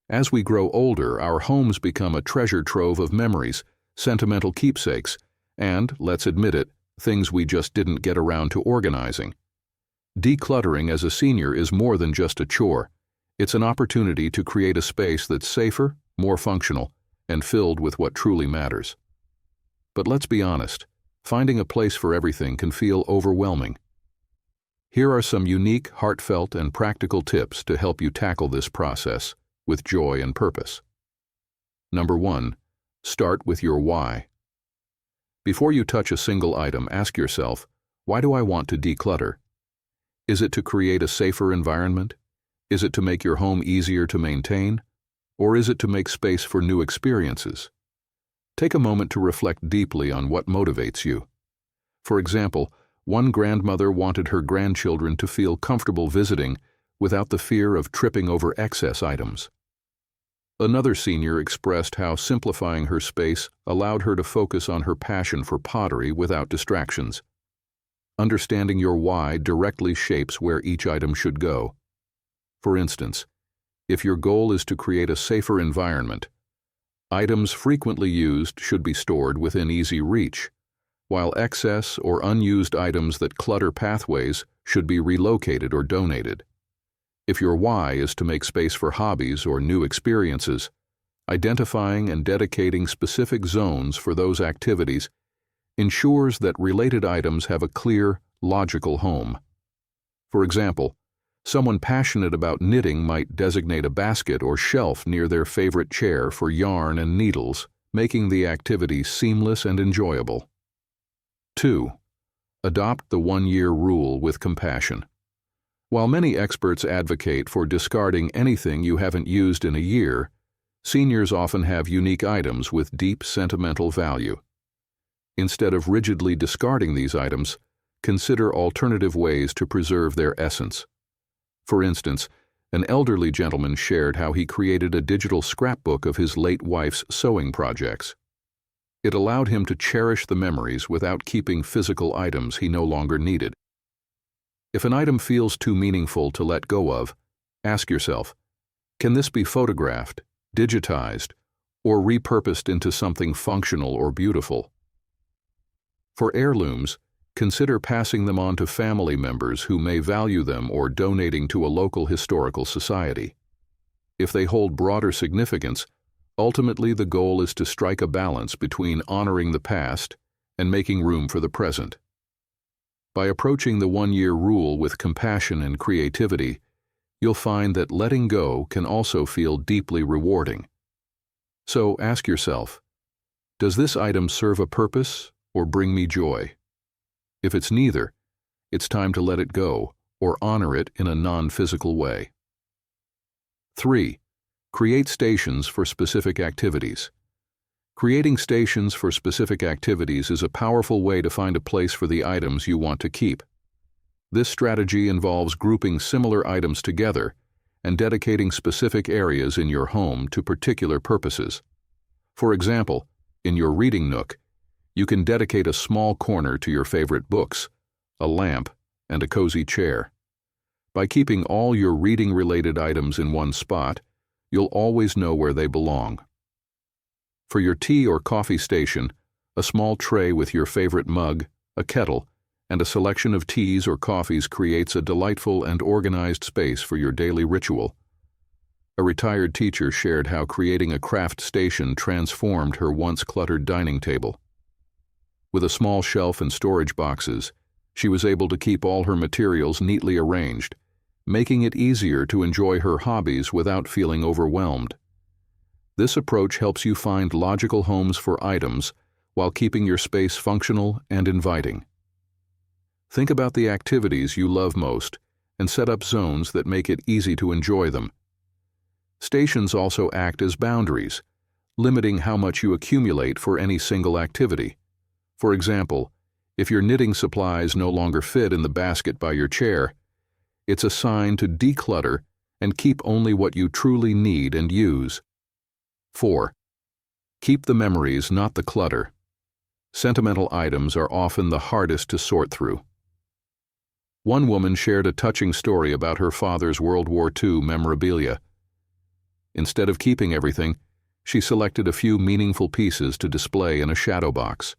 As we grow older, our homes become a treasure trove of memories, sentimental keepsakes, and, let's admit it, things we just didn't get around to organizing. Decluttering as a senior is more than just a chore. It's an opportunity to create a space that's safer, more functional, and filled with what truly matters. But let's be honest, finding a place for everything can feel overwhelming. Here are some unique, heartfelt, and practical tips to help you tackle this process with joy and purpose. Number 1. Start with your why. Before you touch a single item, ask yourself, why do I want to declutter? Is it to create a safer environment? Is it to make your home easier to maintain? Or is it to make space for new experiences? Take a moment to reflect deeply on what motivates you. For example, one grandmother wanted her grandchildren to feel comfortable visiting without the fear of tripping over excess items. Another senior expressed how simplifying her space allowed her to focus on her passion for pottery without distractions. Understanding your why directly shapes where each item should go. For instance, if your goal is to create a safer environment, items frequently used should be stored within easy reach, while excess or unused items that clutter pathways should be relocated or donated. If your why is to make space for hobbies or new experiences, identifying and dedicating specific zones for those activities ensures that related items have a clear, logical home. For example, someone passionate about knitting might designate a basket or shelf near their favorite chair for yarn and needles, making the activity seamless and enjoyable. 2. Adopt the one-year rule with compassion. While many experts advocate for discarding anything you haven't used in a year, seniors often have unique items with deep sentimental value. Instead of rigidly discarding these items, consider alternative ways to preserve their essence. For instance, an elderly gentleman shared how he created a digital scrapbook of his late wife's sewing projects. It allowed him to cherish the memories without keeping physical items he no longer needed. If an item feels too meaningful to let go of, ask yourself, can this be photographed, digitized, or repurposed into something functional or beautiful? For heirlooms, consider passing them on to family members who may value them or donating to a local historical society. If they hold broader significance, ultimately the goal is to strike a balance between honoring the past and making room for the present. By approaching the one-year rule with compassion and creativity, you'll find that letting go can also feel deeply rewarding. So ask yourself, does this item serve a purpose or bring me joy? If it's neither, it's time to let it go or honor it in a non-physical way. 3. Create stations for specific activities. Creating stations for specific activities is a powerful way to find a place for the items you want to keep. This strategy involves grouping similar items together and dedicating specific areas in your home to particular purposes. For example, in your reading nook, you can dedicate a small corner to your favorite books, a lamp, and a cozy chair. By keeping all your reading-related items in one spot, you'll always know where they belong. For your tea or coffee station, a small tray with your favorite mug, a kettle, and a selection of teas or coffees creates a delightful and organized space for your daily ritual. A retired teacher shared how creating a craft station transformed her once cluttered dining table. With a small shelf and storage boxes, she was able to keep all her materials neatly arranged, making it easier to enjoy her hobbies without feeling overwhelmed. This approach helps you find logical homes for items while keeping your space functional and inviting. Think about the activities you love most and set up zones that make it easy to enjoy them. Stations also act as boundaries, limiting how much you accumulate for any single activity. For example, if your knitting supplies no longer fit in the basket by your chair, it's a sign to declutter and keep only what you truly need and use. 4. Keep the memories, not the clutter. Sentimental items are often the hardest to sort through. One woman shared a touching story about her father's World War II memorabilia. Instead of keeping everything, she selected a few meaningful pieces to display in a shadow box.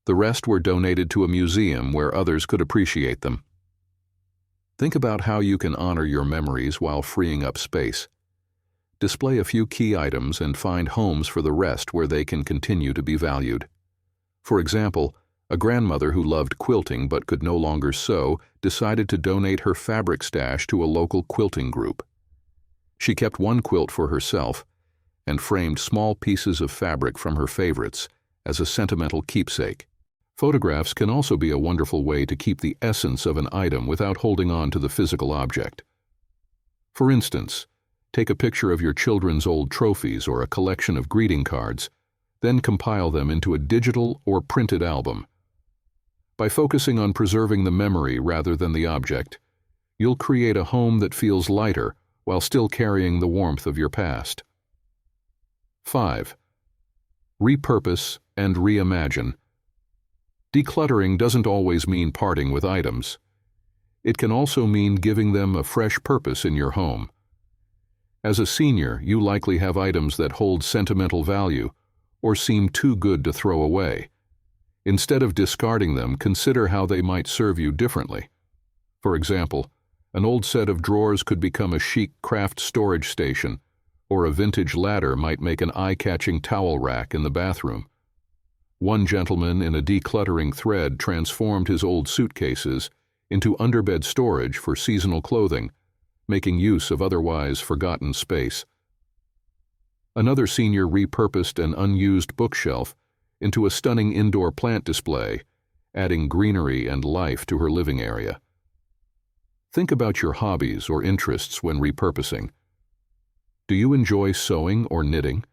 The rest were donated to a museum where others could appreciate them. Think about how you can honor your memories while freeing up space. Display a few key items and find homes for the rest where they can continue to be valued. For example, a grandmother who loved quilting but could no longer sew decided to donate her fabric stash to a local quilting group. She kept one quilt for herself and framed small pieces of fabric from her favorites as a sentimental keepsake. Photographs can also be a wonderful way to keep the essence of an item without holding on to the physical object. For instance, take a picture of your children's old trophies or a collection of greeting cards, then compile them into a digital or printed album. By focusing on preserving the memory rather than the object, you'll create a home that feels lighter while still carrying the warmth of your past. 5. Repurpose and reimagine. Decluttering doesn't always mean parting with items. It can also mean giving them a fresh purpose in your home. As a senior, you likely have items that hold sentimental value or seem too good to throw away. Instead of discarding them, consider how they might serve you differently. For example, an old set of drawers could become a chic craft storage station, or a vintage ladder might make an eye-catching towel rack in the bathroom. One gentleman in a decluttering thread transformed his old suitcases into underbed storage for seasonal clothing, making use of otherwise forgotten space. Another senior repurposed an unused bookshelf into a stunning indoor plant display, adding greenery and life to her living area. Think about your hobbies or interests when repurposing. Do you enjoy sewing or knitting?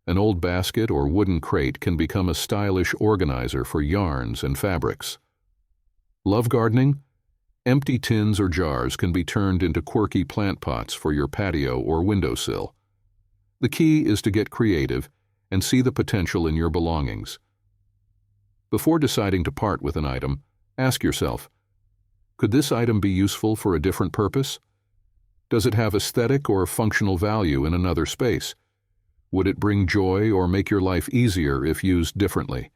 An old basket or wooden crate can become a stylish organizer for yarns and fabrics. Love gardening? Empty tins or jars can be turned into quirky plant pots for your patio or windowsill. The key is to get creative and see the potential in your belongings. Before deciding to part with an item, ask yourself, could this item be useful for a different purpose? Does it have aesthetic or functional value in another space? Would it bring joy or make your life easier if used differently?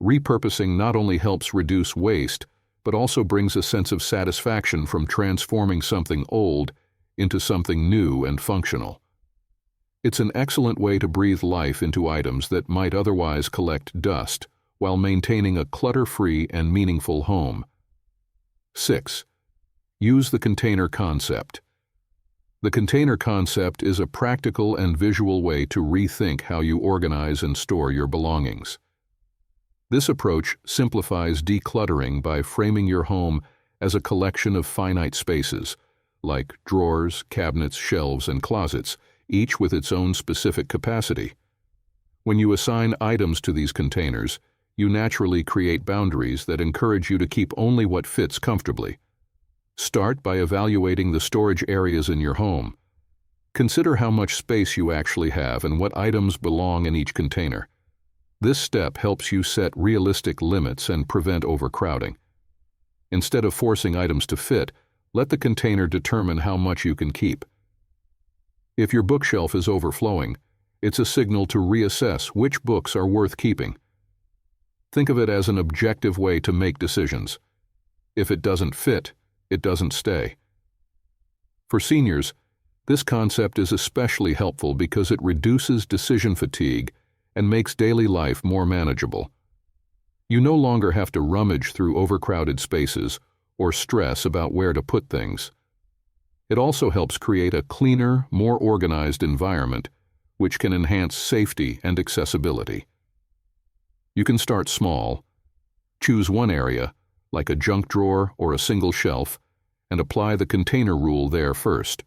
Repurposing not only helps reduce waste, but also brings a sense of satisfaction from transforming something old into something new and functional. It's an excellent way to breathe life into items that might otherwise collect dust while maintaining a clutter-free and meaningful home. 6. Use the container concept. The container concept is a practical and visual way to rethink how you organize and store your belongings. This approach simplifies decluttering by framing your home as a collection of finite spaces, like drawers, cabinets, shelves, and closets, each with its own specific capacity. When you assign items to these containers, you naturally create boundaries that encourage you to keep only what fits comfortably. Start by evaluating the storage areas in your home. Consider how much space you actually have and what items belong in each container. This step helps you set realistic limits and prevent overcrowding. Instead of forcing items to fit, let the container determine how much you can keep. If your bookshelf is overflowing, it's a signal to reassess which books are worth keeping. Think of it as an objective way to make decisions. If it doesn't fit, it doesn't stay. For seniors, this concept is especially helpful because it reduces decision fatigue and makes daily life more manageable. You no longer have to rummage through overcrowded spaces or stress about where to put things. It also helps create a cleaner, more organized environment, which can enhance safety and accessibility. You can start small. Choose one area, like a junk drawer or a single shelf, and apply the container rule there first.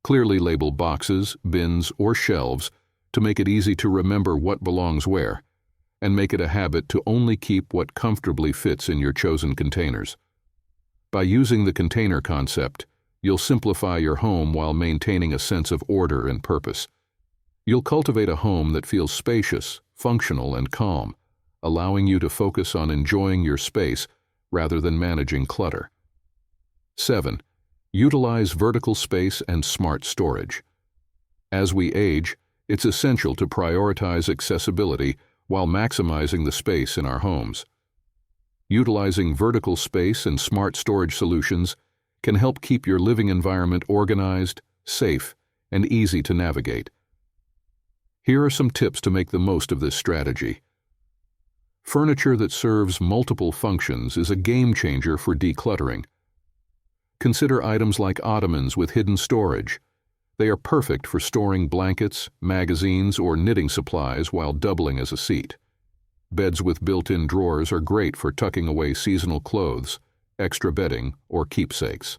Clearly label boxes, bins, or shelves to make it easy to remember what belongs where, and make it a habit to only keep what comfortably fits in your chosen containers. By using the container concept, you'll simplify your home while maintaining a sense of order and purpose. You'll cultivate a home that feels spacious, functional, and calm, allowing you to focus on enjoying your space rather than managing clutter. 7. Utilize vertical space and smart storage. As we age, it's essential to prioritize accessibility while maximizing the space in our homes. Utilizing vertical space and smart storage solutions can help keep your living environment organized, safe, and easy to navigate. Here are some tips to make the most of this strategy. Furniture that serves multiple functions is a game changer for decluttering. Consider items like ottomans with hidden storage. They are perfect for storing blankets, magazines, or knitting supplies while doubling as a seat. Beds with built-in drawers are great for tucking away seasonal clothes, extra bedding, or keepsakes.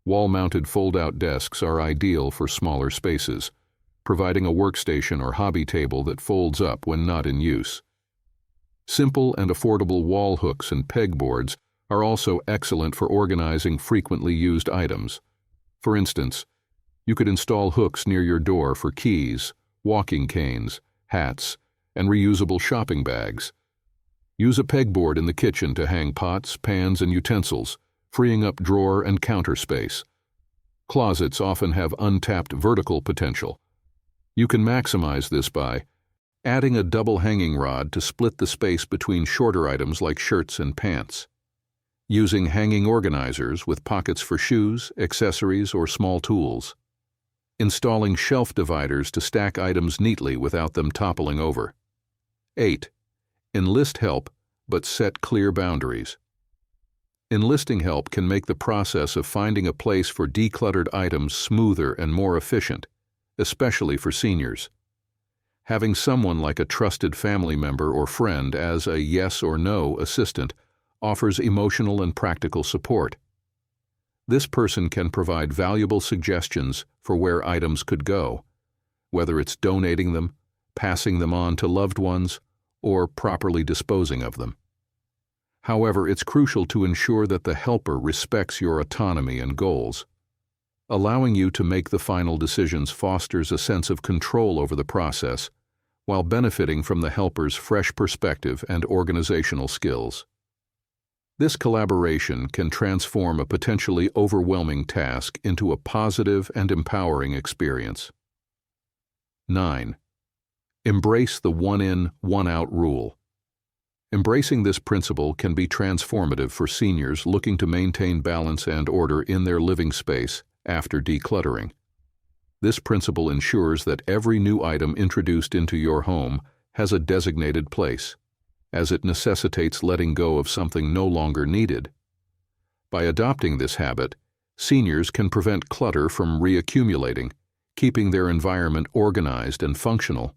Wall-mounted fold-out desks are ideal for smaller spaces, providing a workstation or hobby table that folds up when not in use. Simple and affordable wall hooks and pegboards are also excellent for organizing frequently used items. For instance, you could install hooks near your door for keys, walking canes, hats, and reusable shopping bags. Use a pegboard in the kitchen to hang pots, pans, and utensils, freeing up drawer and counter space. Closets often have untapped vertical potential. You can maximize this by adding a double hanging rod to split the space between shorter items like shirts and pants. Using hanging organizers with pockets for shoes, accessories, or small tools. Installing shelf dividers to stack items neatly without them toppling over. 8. Enlist help, but set clear boundaries. Enlisting help can make the process of finding a place for decluttered items smoother and more efficient, especially for seniors. Having someone like a trusted family member or friend as a yes or no assistant offers emotional and practical support. This person can provide valuable suggestions for where items could go, whether it's donating them, passing them on to loved ones, or properly disposing of them. However, it's crucial to ensure that the helper respects your autonomy and goals. Allowing you to make the final decisions fosters a sense of control over the process, while benefiting from the helper's fresh perspective and organizational skills. This collaboration can transform a potentially overwhelming task into a positive and empowering experience. 9. Embrace the one-in, one-out rule. Embracing this principle can be transformative for seniors looking to maintain balance and order in their living space after decluttering. This principle ensures that every new item introduced into your home has a designated place, as it necessitates letting go of something no longer needed. By adopting this habit, seniors can prevent clutter from reaccumulating, keeping their environment organized and functional.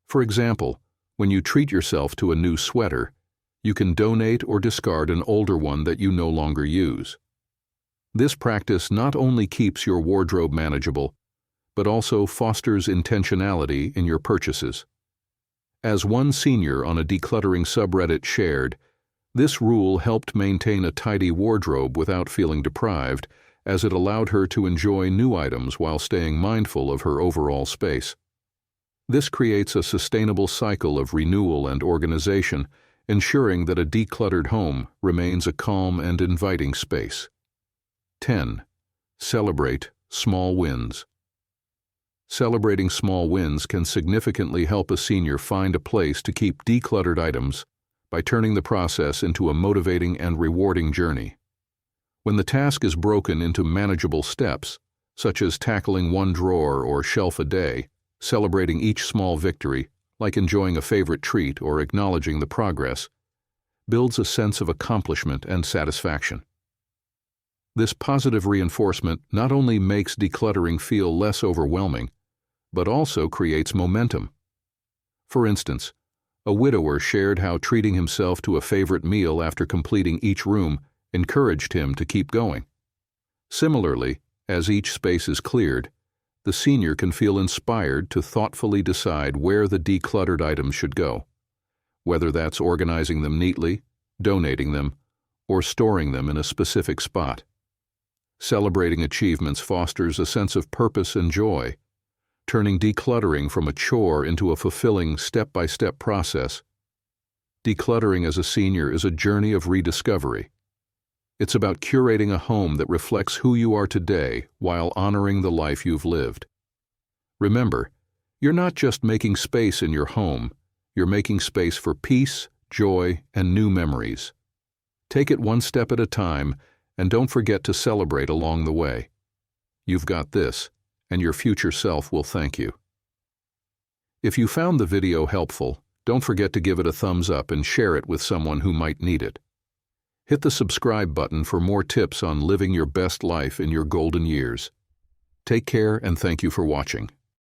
For example, when you treat yourself to a new sweater, you can donate or discard an older one that you no longer use. This practice not only keeps your wardrobe manageable, but also fosters intentionality in your purchases. As one senior on a decluttering subreddit shared, this rule helped maintain a tidy wardrobe without feeling deprived, as it allowed her to enjoy new items while staying mindful of her overall space. This creates a sustainable cycle of renewal and organization, ensuring that a decluttered home remains a calm and inviting space. 10. Celebrate small wins. Celebrating small wins can significantly help a senior find a place to keep decluttered items by turning the process into a motivating and rewarding journey. When the task is broken into manageable steps, such as tackling one drawer or shelf a day, celebrating each small victory, like enjoying a favorite treat or acknowledging the progress, builds a sense of accomplishment and satisfaction. This positive reinforcement not only makes decluttering feel less overwhelming, but also creates momentum. For instance, a widower shared how treating himself to a favorite meal after completing each room encouraged him to keep going. Similarly, as each space is cleared, the senior can feel inspired to thoughtfully decide where the decluttered items should go, whether that's organizing them neatly, donating them, or storing them in a specific spot. Celebrating achievements fosters a sense of purpose and joy, turning decluttering from a chore into a fulfilling step-by-step process. Decluttering as a senior is a journey of rediscovery. It's about curating a home that reflects who you are today while honoring the life you've lived. Remember, you're not just making space in your home, you're making space for peace, joy, and new memories. Take it one step at a time, and don't forget to celebrate along the way. You've got this, and your future self will thank you. If you found the video helpful, don't forget to give it a thumbs up and share it with someone who might need it. Hit the subscribe button for more tips on living your best life in your golden years. Take care and thank you for watching.